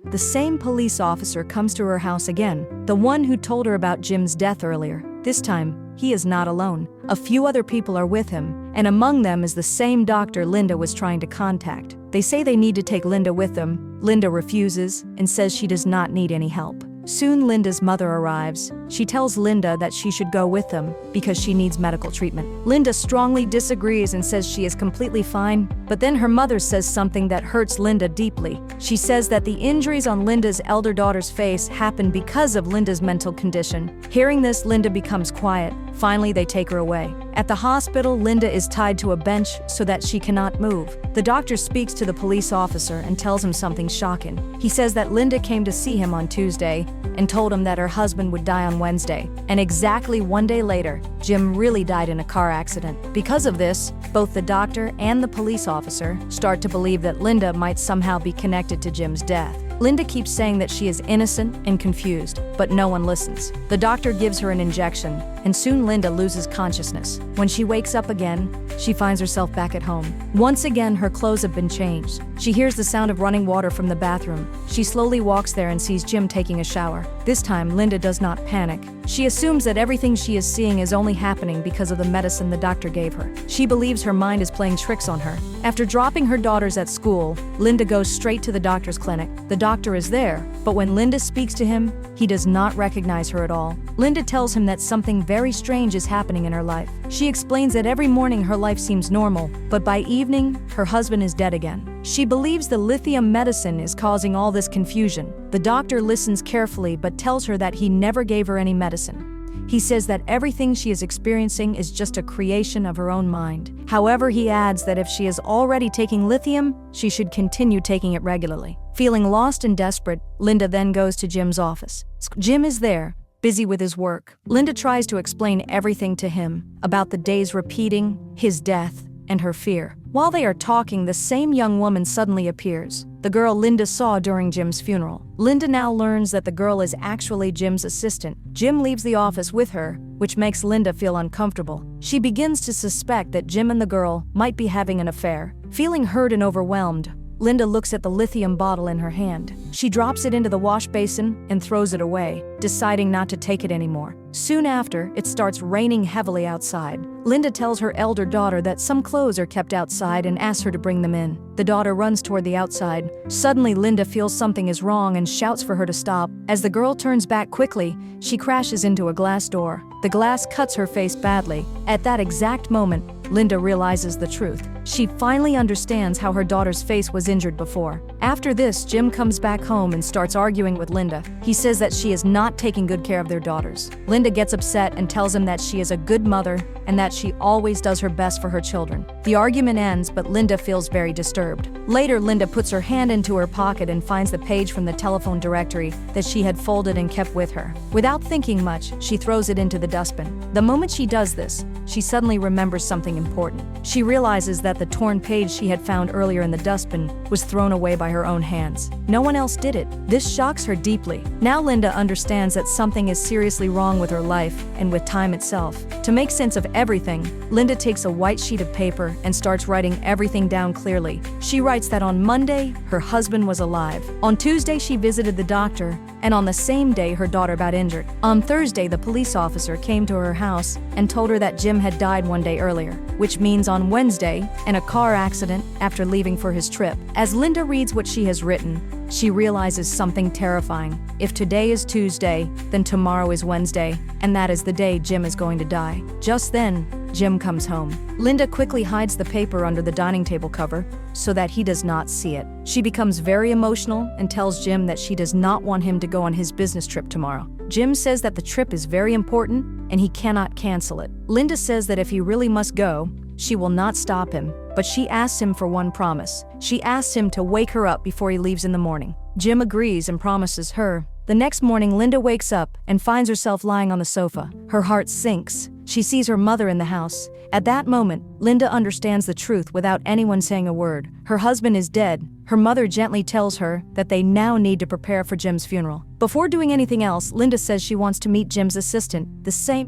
the same police officer comes to her house again, the one who told her about Jim's death earlier. This time, he is not alone. A few other people are with him, and among them is the same doctor Linda was trying to contact. They say they need to take Linda with them. Linda refuses and says she does not need any help. Soon Linda's mother arrives. She tells Linda that she should go with them because she needs medical treatment. Linda strongly disagrees and says she is completely fine, but then her mother says something that hurts Linda deeply. She says that the injuries on Linda's elder daughter's face happened because of Linda's mental condition. Hearing this, Linda becomes quiet. Finally, they take her away. At the hospital, Linda is tied to a bench so that she cannot move. The doctor speaks to the police officer and tells him something shocking. He says that Linda came to see him on Tuesday and told him that her husband would die on Wednesday. And exactly one day later, Jim really died in a car accident. Because of this, both the doctor and the police officer start to believe that Linda might somehow be connected to Jim's death. Linda keeps saying that she is innocent and confused, but no one listens. The doctor gives her an injection, and soon Linda loses consciousness. When she wakes up again, she finds herself back at home. Once again, her clothes have been changed. She hears the sound of running water from the bathroom. She slowly walks there and sees Jim taking a shower. This time, Linda does not panic. She assumes that everything she is seeing is only happening because of the medicine the doctor gave her. She believes her mind is playing tricks on her. After dropping her daughters at school, Linda goes straight to the doctor's clinic. The doctor is there, but when Linda speaks to him, he does not recognize her at all. Linda tells him that something very strange is happening in her life. She explains that every morning her life seems normal, but by evening, her husband is dead again. She believes the lithium medicine is causing all this confusion. The doctor listens carefully but tells her that he never gave her any medicine. He says that everything she is experiencing is just a creation of her own mind. However, he adds that if she is already taking lithium, she should continue taking it regularly. Feeling lost and desperate, Linda then goes to Jim's office. Jim is there, busy with his work. Linda tries to explain everything to him about the days repeating, his death, and her fear. While they are talking, the same young woman suddenly appears, the girl Linda saw during Jim's funeral. Linda now learns that the girl is actually Jim's assistant. Jim leaves the office with her, which makes Linda feel uncomfortable. She begins to suspect that Jim and the girl might be having an affair. Feeling hurt and overwhelmed, Linda looks at the lithium bottle in her hand. She drops it into the wash basin and throws it away, deciding not to take it anymore. Soon after, it starts raining heavily outside. Linda tells her elder daughter that some clothes are kept outside and asks her to bring them in. The daughter runs toward the outside. Suddenly, Linda feels something is wrong and shouts for her to stop. As the girl turns back quickly, she crashes into a glass door. The glass cuts her face badly. At that exact moment, Linda realizes the truth. She finally understands how her daughter's face was injured before. After this, Jim comes back home and starts arguing with Linda. He says that she is not taking good care of their daughters. Linda gets upset and tells him that she is a good mother and that she always does her best for her children. The argument ends, but Linda feels very disturbed. Later, Linda puts her hand into her pocket and finds the page from the telephone directory that she had folded and kept with her. Without thinking much, she throws it into the dustbin. The moment she does this, she suddenly remembers something important. She realizes that the torn page she had found earlier in the dustbin was thrown away by her own hands. No one else did it. This shocks her deeply. Now Linda understands that something is seriously wrong with her life and with time itself. To make sense of everything, Linda takes a white sheet of paper and starts writing everything down clearly. She writes that on Monday, her husband was alive. On Tuesday, she visited the doctor, and on the same day, her daughter got injured. On Thursday, the police officer came to her house and told her that Jim had died one day earlier, which means on Wednesday, in a car accident after leaving for his trip. As Linda reads what she has written, she realizes something terrifying. If today is Tuesday, then tomorrow is Wednesday, and that is the day Jim is going to die. Just then, Jim comes home. Linda quickly hides the paper under the dining table cover so that he does not see it. She becomes very emotional and tells Jim that she does not want him to go on his business trip tomorrow. Jim says that the trip is very important and he cannot cancel it. Linda says that if he really must go, she will not stop him, but she asks him for one promise. She asks him to wake her up before he leaves in the morning. Jim agrees and promises her. The next morning, Linda wakes up and finds herself lying on the sofa. Her heart sinks. She sees her mother in the house. At that moment, Linda understands the truth without anyone saying a word. Her husband is dead. Her mother gently tells her that they now need to prepare for Jim's funeral. Before doing anything else, Linda says she wants to meet Jim's assistant, the same